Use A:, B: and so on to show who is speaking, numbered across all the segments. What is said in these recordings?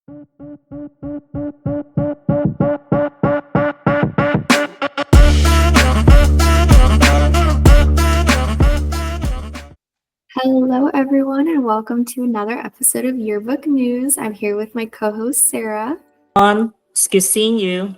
A: Hello, everyone, and welcome to another episode of Yearbook News. I'm here with my co-host, Sarah.
B: It's good seeing you.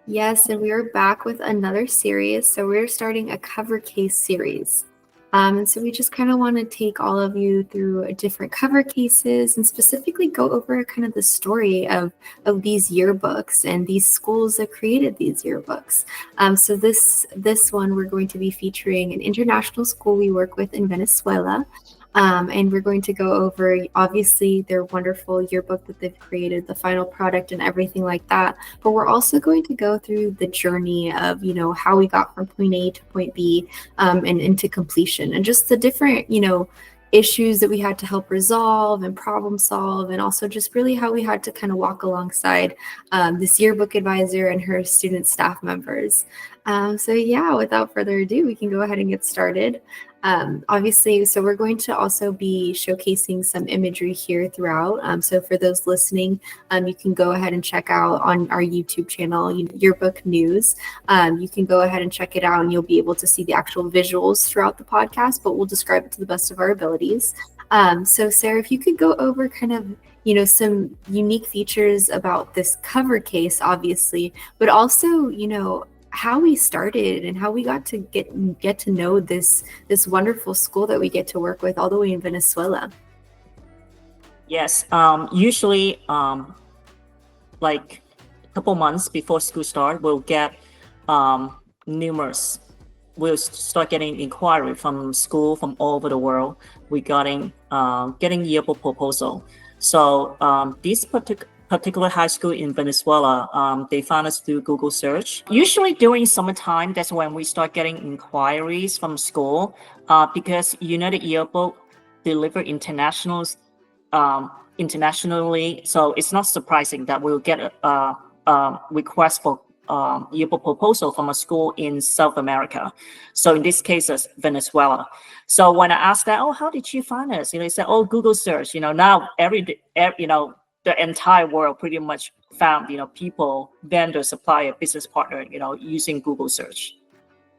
A: Yes, and we are back with another series. So we're starting a cover case series. And so we just kind of want to take all of you through different cover cases and specifically go over kind of the story of these yearbooks and these schools that created these yearbooks. So this one, we're going to be featuring an international school we work with in Venezuela. And we're going to go over, obviously, their wonderful yearbook that they've created, the final product and everything like that. But we're also going to go through the journey of, how we got from point A to point B and into completion, and just the different, issues that we had to help resolve and problem solve, and also just really how we had to kind of walk alongside this yearbook advisor and her student staff members. So yeah, without further ado, we can go ahead and get started. Obviously, so we're going to also be showcasing some imagery here throughout. So for those listening, you can go ahead and check out on our YouTube channel, Yearbook News. You can go ahead and check it out, and you'll be able to see the actual visuals throughout the podcast, but we'll describe it to the best of our abilities. So Sarah, if you could go over kind of some unique features about this cover case, obviously, but also, how we started and how we got to get to know this wonderful school that we get to work with all the way in Venezuela.
B: Yes, usually like a couple months before school start, we'll start getting inquiry from school from all over the world regarding getting yearbook proposal. So this particular high school in Venezuela, they found us through Google search. Usually during summertime, that's when we start getting inquiries from school, because the yearbook delivered internationally, so it's not surprising that we'll get a request for yearbook proposal from a school in South America. So in this case, it's Venezuela. So when I asked that, how did you find us? They said, Google search. Now the entire world pretty much found, people, vendor, supplier, business partner, using Google search.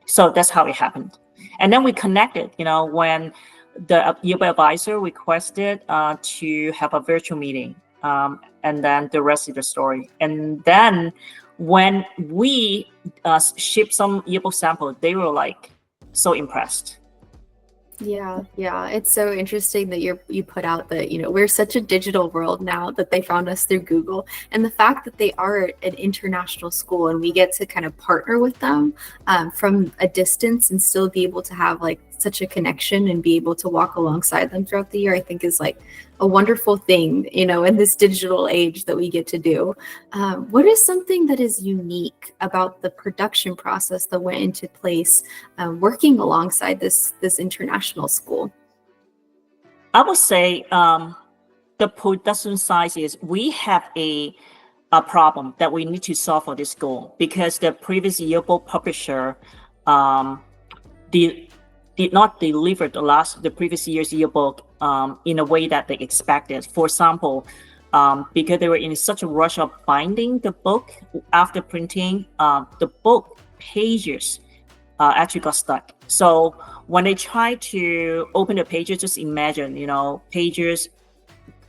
B: So that's how it happened. And then we connected, when the yearbook advisor requested to have a virtual meeting. And then the rest is the story. And then when we shipped some yearbook sample, they were so impressed.
A: Yeah, it's so interesting that you put out that we're such a digital world now, that they found us through Google, and the fact that they are an international school and we get to kind of partner with them from a distance and still be able to have such a connection and be able to walk alongside them throughout the year, I think is a wonderful thing, in this digital age that we get to do. What is something that is unique about the production process that went into place working alongside this international school?
B: I would say the production size is, we have a problem that we need to solve for this school, because the previous yearbook publisher did not deliver the previous year's yearbook in a way that they expected. For example, because they were in such a rush of binding the book after printing, the book pages actually got stuck. So when they tried to open the pages, just imagine, pages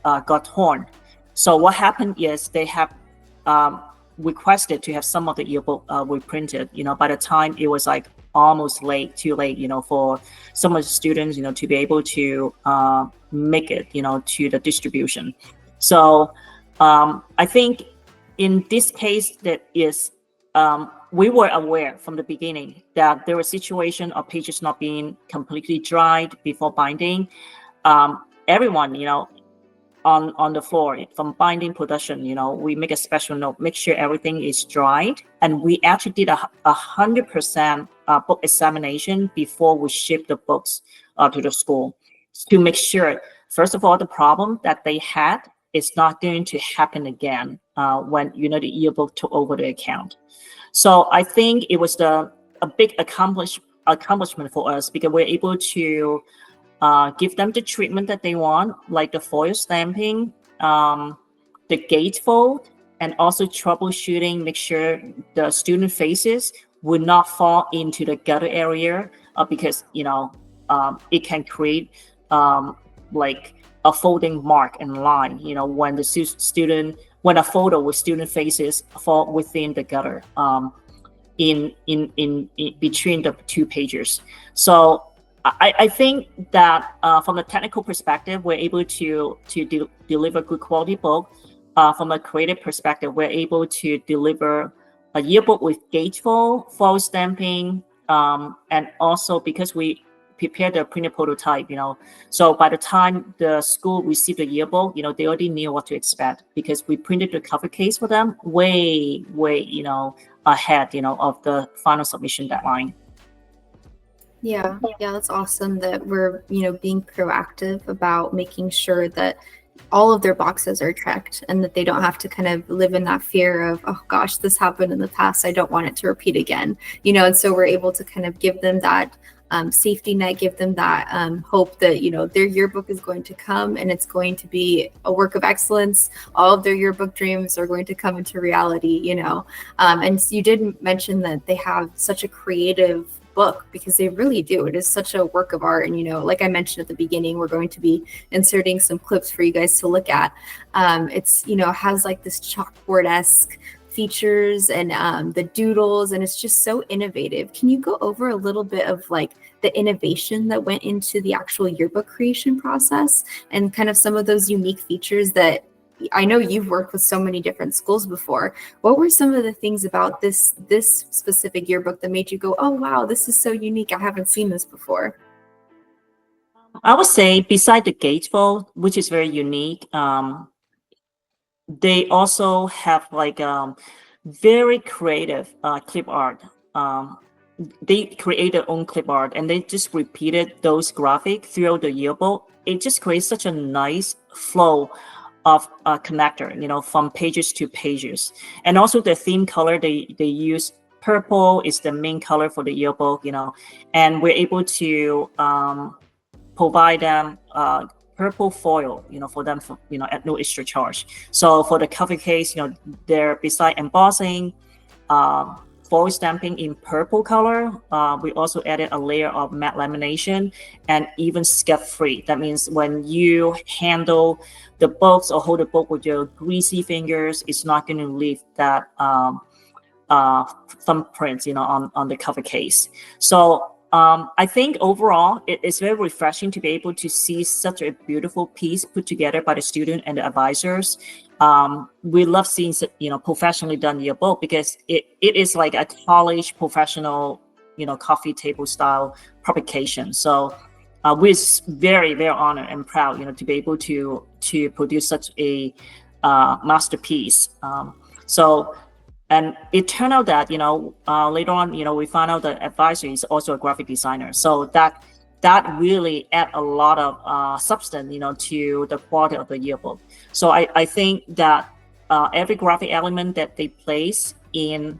B: got torn. So what happened is they have requested to have some of the yearbook reprinted. By the time it was almost too late, for some of the students, to be able to make it, to the distribution. So I think in this case, that is, we were aware from the beginning that there was a situation of pages not being completely dried before binding. Everyone, on the floor from binding production, we make a special note, make sure everything is dried. And we actually did 100% book examination before we ship the books to the school, to make sure, first of all, the problem that they had is not going to happen again when the yearbook took over the account. So I think it was a big accomplishment for us, because we're able to give them the treatment that they want, like the foil stamping, the gatefold and also troubleshooting, make sure the student faces would not fall into the gutter area, because it can create like a folding mark and line, when the when a photo with student faces fall within the gutter, in between the two pages. So I think that from a technical perspective, we're able to deliver good quality book. From a creative perspective, we're able to deliver a yearbook with gatefold, foil stamping, and also because we prepared the printed prototype, so by the time the school received the yearbook, they already knew what to expect because we printed the cover case for them way, ahead, of the final submission deadline.
A: Yeah, that's awesome that we're, being proactive about making sure that all of their boxes are checked and that they don't have to kind of live in that fear of, oh gosh, this happened in the past, I don't want it to repeat again, and so we're able to kind of give them that safety net, give them that hope that, their yearbook is going to come and it's going to be a work of excellence. All of their yearbook dreams are going to come into reality, and you did mention that they have such a creative book because they really do. It is such a work of art. And, like I mentioned at the beginning, we're going to be inserting some clips for you guys to look at. It's, has like this chalkboard-esque features and the doodles, and it's just so innovative. Can you go over a little bit of like the innovation that went into the actual yearbook creation process and kind of some of those unique features that I know you've worked with so many different schools before. What were some of the things about this specific yearbook that made you go, oh wow, this is so unique, I haven't seen this before?
B: I would say beside the gatefold, which is very unique, they also have like very creative clip art. They create their own clip art and they just repeated those graphics throughout the yearbook. It just creates such a nice flow of connector, from pages to pages. And also the theme color, they use purple is the main color for the yearbook, and we're able to provide them purple foil, for them, at no extra charge. So for the cover case, they're beside embossing, foil stamping in purple color. We also added a layer of matte lamination and even scuff free. That means when you handle the books or hold the book with your greasy fingers, it's not going to leave that thumbprint, on the cover case. So I think overall, it's very refreshing to be able to see such a beautiful piece put together by the student and the advisors. We love seeing, professionally done yearbook because it is like a college professional, coffee table style publication. So we're very, very honored and proud, to be able to produce such a masterpiece. And it turned out that, later on, we found out that advisor is also a graphic designer. So that really add a lot of substance, to the quality of the yearbook. So I think that every graphic element that they place in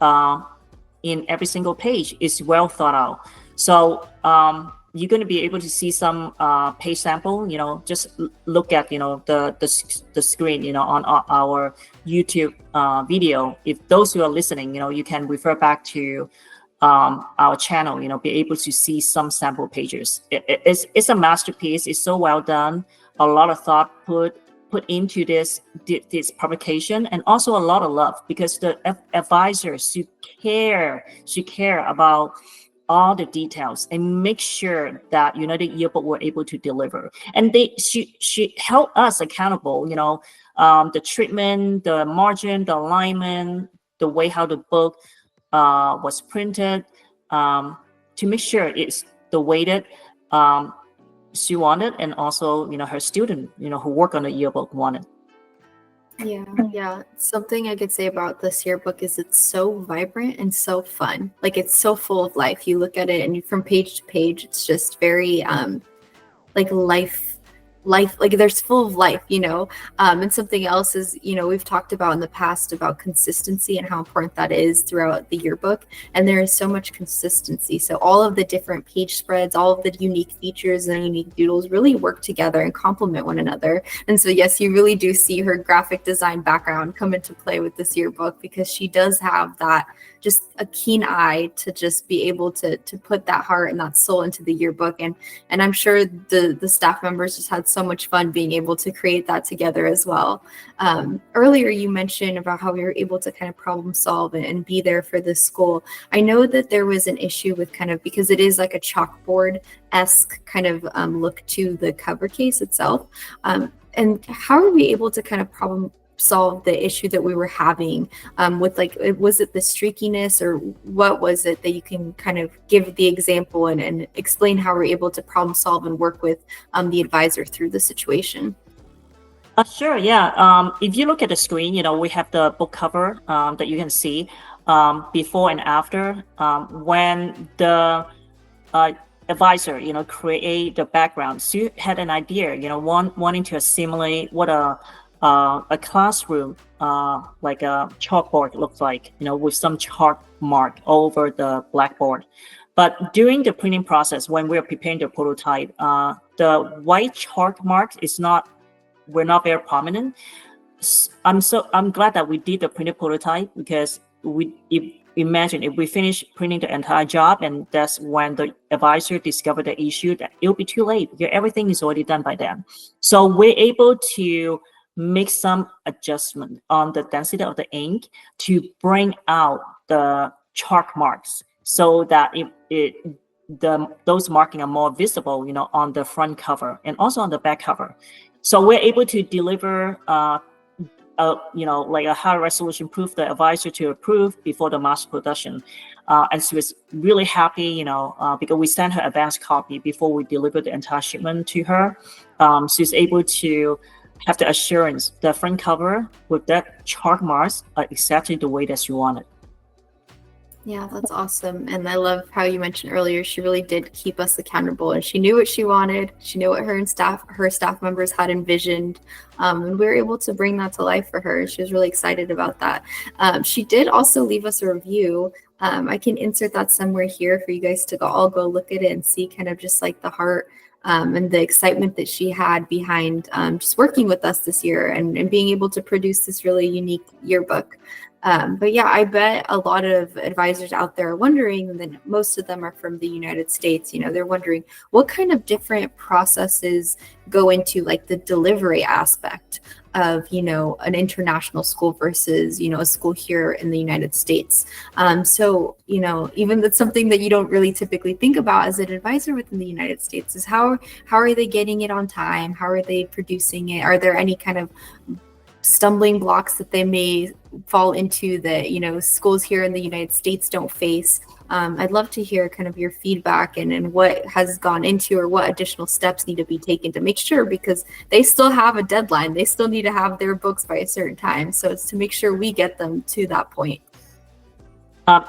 B: every single page is well thought out. So you're going to be able to see some page sample, just look at, the screen, on our YouTube video. If those who are listening, you can refer back to our channel, be able to see some sample pages. It's a masterpiece. It's so well done. A lot of thought put into this publication, and also a lot of love because the advisors should care about all the details and make sure that United Yearbook were able to deliver. And they should help us accountable, the treatment, the margin, the alignment, the way how the book was printed, to make sure it's the way that she wanted, and also, her student, who work on the yearbook wanted.
A: Yeah. Something I could say about this yearbook is it's so vibrant and so fun. Like it's so full of life. You look at it and from page to page, it's just very like life life, like there's full of life, and something else is, we've talked about in the past about consistency and how important that is throughout the yearbook, and there is so much consistency. So all of the different page spreads, all of the unique features and unique doodles really work together and complement one another. And so yes, you really do see her graphic design background come into play with this yearbook, because she does have that, just a keen eye to just be able to put that heart and that soul into the yearbook. And I'm sure the staff members just had so much fun being able to create that together as well. Earlier you mentioned about how we were able to kind of problem solve and be there for this school. I know that there was an issue with kind of, because it is like a chalkboard-esque kind of look to the cover case itself. And how are we able to kind of problem solve the issue that we were having with, like, was it the streakiness, or what was it that you can kind of give the example and explain how we're able to problem solve and work with the advisor through the situation?
B: Sure, yeah. If you look at the screen, we have the book cover that you can see before and after. When the advisor, create the background, so you had an idea, wanting to assimilate what a classroom, like a chalkboard looks like, with some chalk mark over the blackboard. But during the printing process, when we're preparing the prototype, the white chalk mark were not very prominent. I'm glad that we did the printed prototype, because imagine if we finish printing the entire job and that's when the advisor discovered the issue, that it'll be too late, because everything is already done by then. So we're able to make some adjustment on the density of the ink to bring out the chalk marks, so that those marking are more visible, on the front cover and also on the back cover. So we're able to deliver like a high resolution proof the advisor to approve before the mass production. And she was really happy, because we sent her advanced copy before we delivered the entire shipment to her. She's able to have the assurance the front cover with that chalk marks are exactly the way that she wanted.
A: Yeah, that's awesome. And I love how you mentioned earlier, she really did keep us accountable, and she knew what she wanted. She knew what her staff members had envisioned. And we were able to bring that to life for her. She was really excited about that. She did also leave us a review. I can insert that somewhere here for you guys to all go look at it and see kind of just like the heart and the excitement that she had behind just working with us this year and being able to produce this really unique yearbook. But yeah, I bet a lot of advisors out there are wondering, and then most of them are from the United States, they're wondering what kind of different processes go into like the delivery aspect of, an international school versus, a school here in the United States. So, even that's something that you don't really typically think about as an advisor within the United States is how are they getting it on time? How are they producing it? Are there any kind of stumbling blocks that they may fall into that, schools here in the United States don't face? I'd love to hear kind of your feedback and what has gone into, or what additional steps need to be taken to make sure, because they still have a deadline. They still need to have their books by a certain time. So it's to make sure we get them to that point.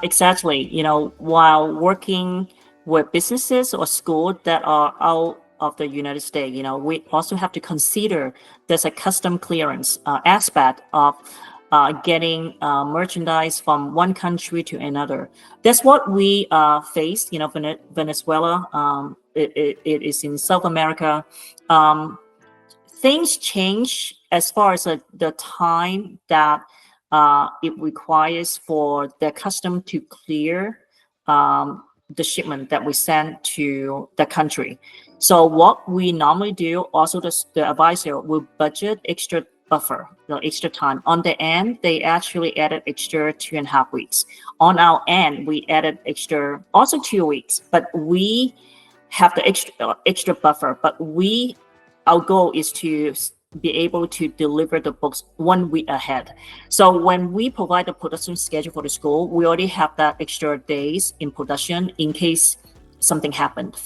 B: Exactly. While working with businesses or schools that are out of the United States, we also have to consider there's a custom clearance aspect of getting merchandise from one country to another. That's what we faced. Venezuela, it is in South America. Things change as far as the time that it requires for the custom to clear the shipment that we send to the country. So what we normally do, also the advisor will budget extra buffer, extra time. On the end, they actually added extra 2.5 weeks. On our end, we added extra also 2 weeks, but we have the extra buffer. But our goal is to be able to deliver the books 1 week ahead. So when we provide the production schedule for the school, we already have that extra days in production in case something happened.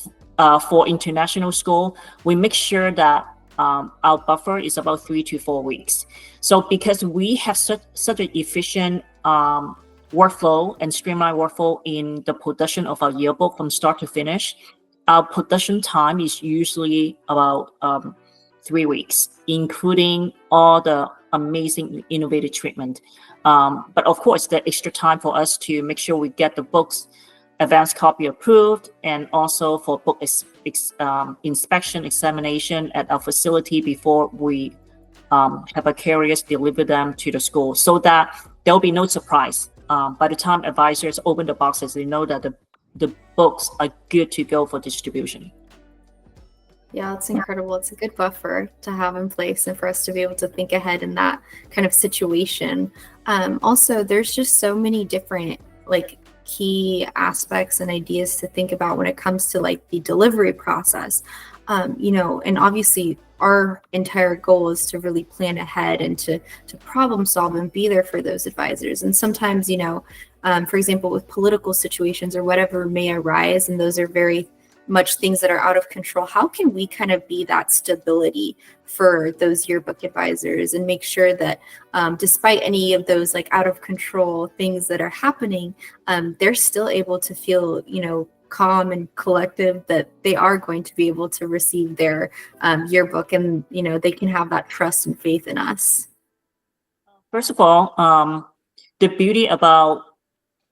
B: For international school, we make sure that our buffer is about 3 to 4 weeks. So because we have such an efficient workflow and streamlined workflow in the production of our yearbook from start to finish, our production time is usually about 3 weeks, including all the amazing innovative treatment. But of course, the extra time for us to make sure we get the books advanced copy approved, and also for book inspection examination at our facility before we have our carriers deliver them to the school, so that there will be no surprise. By the time advisors open the boxes, they know that the books are good to go for distribution.
A: Yeah, it's incredible. It's a good buffer to have in place and for us to be able to think ahead in that kind of situation. Also, there's just so many different like key aspects and ideas to think about when it comes to like the delivery process. And obviously our entire goal is to really plan ahead and to problem solve and be there for those advisors. And sometimes, for example, with political situations or whatever may arise, and those are very much things that are out of control, how can we kind of be that stability for those yearbook advisors and make sure that despite any of those like out of control things that are happening, they're still able to feel, calm and collective, that they are going to be able to receive their yearbook, and they can have that trust and faith in us.
B: First of all, the beauty about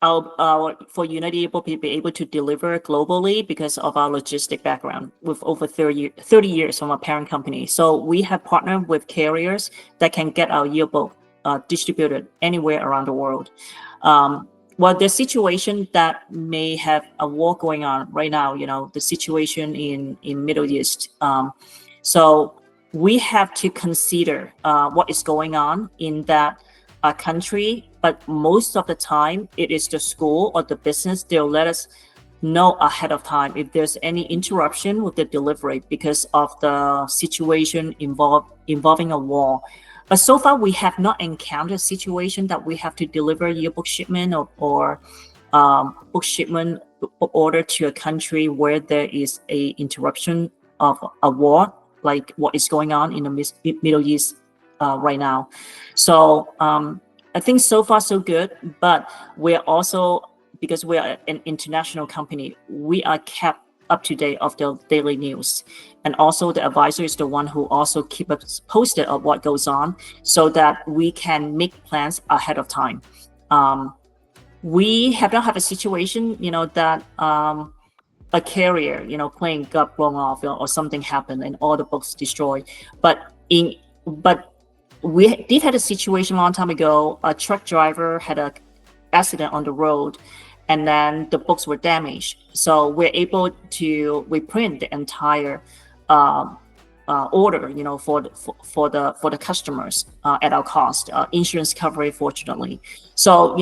B: for Unity Yearbook to be able to deliver globally because of our logistic background with over 30 years from our parent company. So we have partnered with carriers that can get our yearbook distributed anywhere around the world. Well, the situation that may have a war going on right now, the situation in Middle East. So we have to consider what is going on in that country, but most of the time it is the school or the business. They'll let us know ahead of time if there's any interruption with the delivery because of the situation involving a war. But so far we have not encountered a situation that we have to deliver yearbook shipment or book shipment order to a country where there is a interruption of a war, like what is going on in the Middle East right now. So I think so far so good, but we're also, because we are an international company, we are kept up to date of the daily news. And also the advisor is the one who also keep us posted of what goes on so that we can make plans ahead of time. We have not had a situation, that a carrier, plane got blown off or something happened and all the books destroyed. But we did have a situation a long time ago. A truck driver had an accident on the road, and then the books were damaged. So we're able to reprint the entire order, for the customers at our cost, insurance coverage, fortunately. So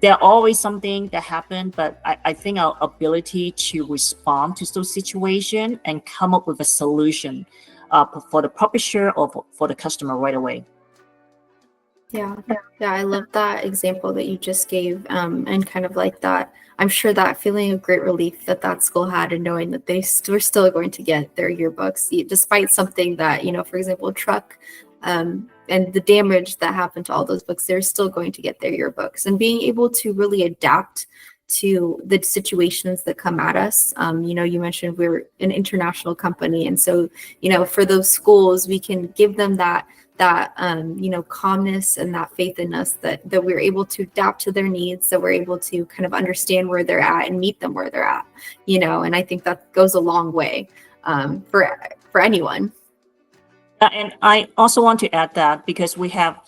B: there are always something that happen, but I think our ability to respond to those situations and come up with a solution for the publisher or for the customer right away.
A: Yeah, I love that example that you just gave, and kind of like that. I'm sure that feeling of great relief that school had, and knowing that they were still going to get their yearbooks, despite something that, for example, a truck, and the damage that happened to all those books, they're still going to get their yearbooks, and being able to really adapt to the situations that come at us. You mentioned we're an international company, and so for those schools, we can give them that calmness and that faith in us that we're able to adapt to their needs, that we're able to kind of understand where they're at and meet them where they're at, and I think that goes a long way for anyone.
B: And I also want to add that because we have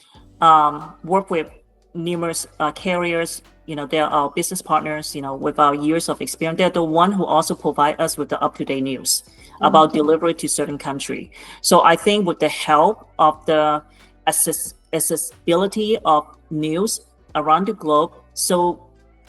B: worked with numerous carriers, they're our business partners, with our years of experience. They're the one who also provide us with the up-to-date news about delivery to certain country. So I think with the help of the accessibility of news around the globe, so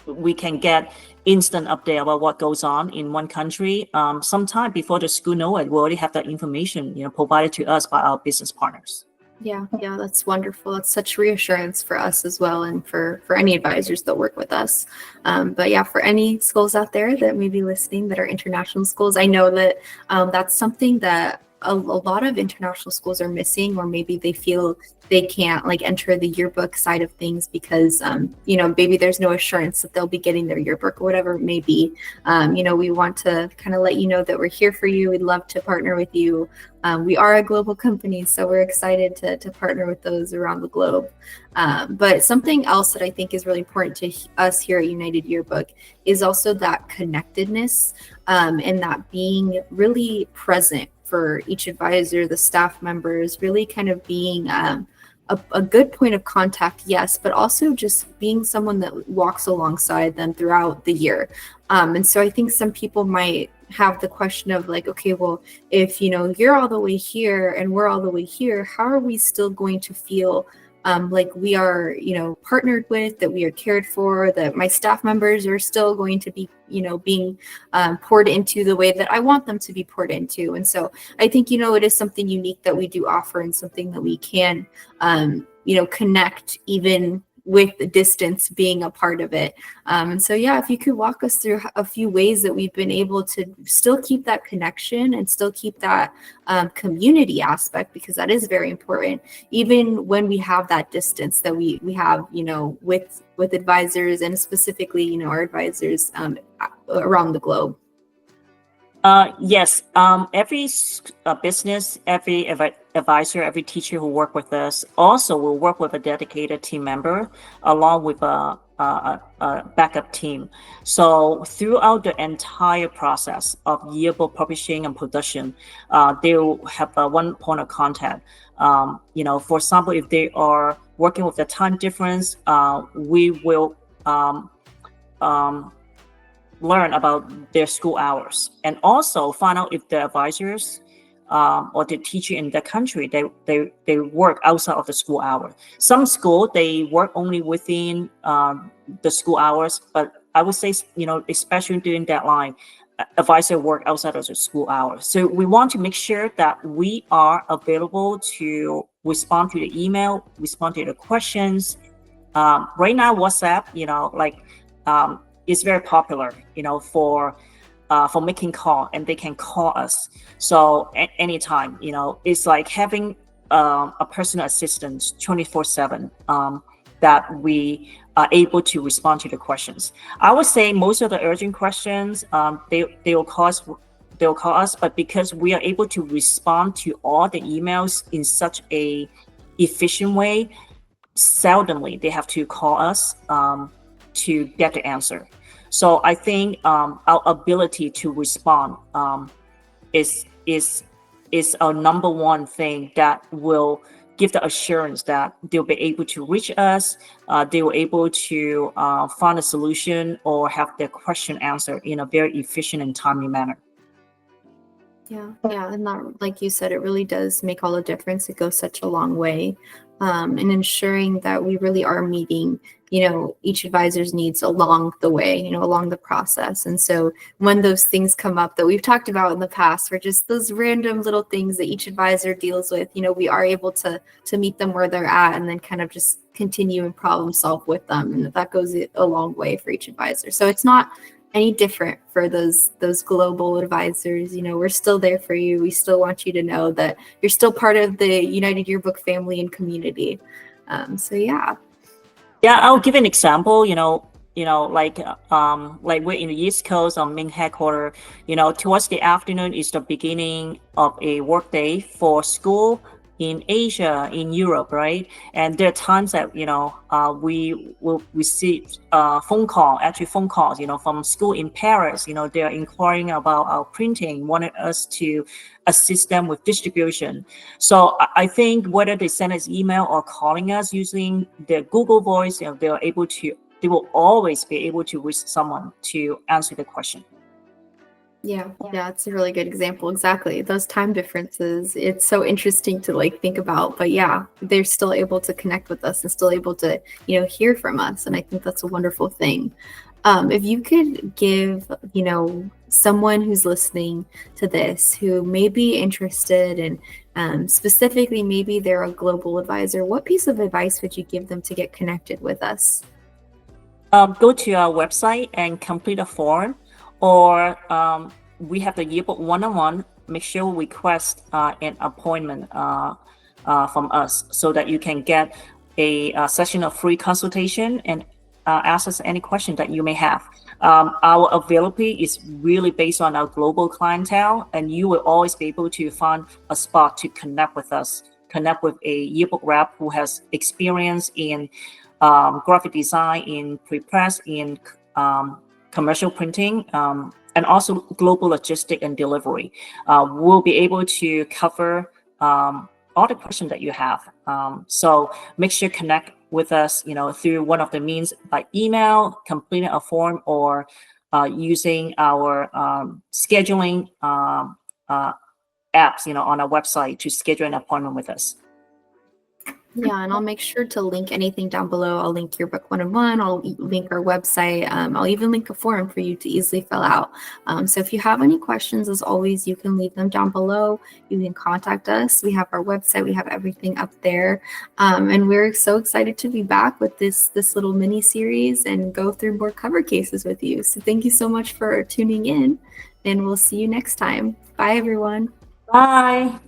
B: we can get instant update about what goes on in one country. Sometime before the school know it, we already have that information, provided to us by our business partners.
A: Yeah, that's wonderful. That's such reassurance for us as well, and for any advisors that work with us. But yeah, for any schools out there that may be listening that are international schools, I know that that's something that a lot of international schools are missing, or maybe they feel they can't like enter the yearbook side of things because maybe there's no assurance that they'll be getting their yearbook or whatever it may be. We want to kind of let you know that we're here for you. We'd love to partner with you. We are a global company, so we're excited to partner with those around the globe. But something else that I think is really important to us here at United Yearbook is also that connectedness, and that being really present for each advisor, the staff members, really kind of being a good point of contact, yes, but also just being someone that walks alongside them throughout the year. And so I think some people might have the question of like, okay, well, if you're all the way here and we're all the way here, how are we still going to feel like we are, partnered with, that we are cared for, that my staff members are still going to be, being poured into the way that I want them to be poured into. And so I think, it is something unique that we do offer, and something that we can, connect even with the distance being a part of it. And so, yeah, if you could walk us through a few ways that we've been able to still keep that connection and still keep that community aspect, because that is very important, even when we have that distance that we have, with advisors, and specifically, our advisors around the globe.
B: Yes, every business, every advisor, every teacher who work with us also will work with a dedicated team member along with a backup team. So throughout the entire process of yearbook publishing and production, they will have one point of contact. For example, if they are working with the time difference, we will learn about their school hours, and also find out if the advisors or the teacher in the country, they work outside of the school hour. Some school, they work only within the school hours, but I would say, especially during deadline, advisor work outside of the school hours. So we want to make sure that we are available to respond to the email, respond to the questions. Right now, WhatsApp, is very popular, for making call, and they can call us. So anytime, it's like having a personal assistant 24/7, that we are able to respond to the questions. I would say most of the urgent questions, they will call us, but because we are able to respond to all the emails in such a efficient way, seldomly they have to call us to get the answer. So I think our ability to respond is our number one thing that will give the assurance that they'll be able to reach us, they were able to find a solution or have their question answered in a very efficient and timely manner.
A: Yeah, and that, like you said, it really does make all the difference. It goes such a long way in ensuring that we really are meeting, each advisor's needs along the way, along the process. And so when those things come up that we've talked about in the past, or just those random little things that each advisor deals with, we are able to meet them where they're at, and then kind of just continue and problem solve with them. And that goes a long way for each advisor. So it's not any different for those global advisors. We're still there for you. We still want you to know that you're still part of the United Yearbook family and community. So yeah.
B: Yeah, I'll give an example. Like we're in the East Coast on main headquarters. Towards the afternoon is the beginning of a work day for school in Asia, in Europe, right? And there are times that we will receive phone calls, from school in Paris. They're inquiring about our printing, wanted us to assist them with distribution. So I think whether they send us email or calling us using their Google Voice, they will always be able to reach someone to answer the question.
A: Yeah, it's a really good example. Exactly. Those time differences, it's so interesting to think about, but yeah, they're still able to connect with us and still able to, hear from us. And I think that's a wonderful thing. If you could give, someone who's listening to this who may be interested and specifically maybe they're a global advisor, what piece of advice would you give them to get connected with us?
B: Go to our website and complete a form, or we have the Yearbook one-on-one make sure request an appointment from us so that you can get a session of free consultation and ask us any question that you may have. Our availability is really based on our global clientele, and you will always be able to find a spot to connect with us, connect with a yearbook rep who has experience in graphic design, in pre-press, in commercial printing, and also global logistic and delivery. We'll be able to cover all the questions that you have. So make sure to connect with us, through one of the means by email, completing a form, or using our scheduling apps, on our website to schedule an appointment with us.
A: Yeah, and I'll make sure to link anything down below. I'll link Yearbook 101. I'll link our website. I'll even link a form for you to easily fill out. So if you have any questions, as always, you can leave them down below. You can contact us. We have our website. We have everything up there. And we're so excited to be back with this little mini series and go through more cover cases with you. So thank you so much for tuning in, and we'll see you next time. Bye, everyone.
B: Bye.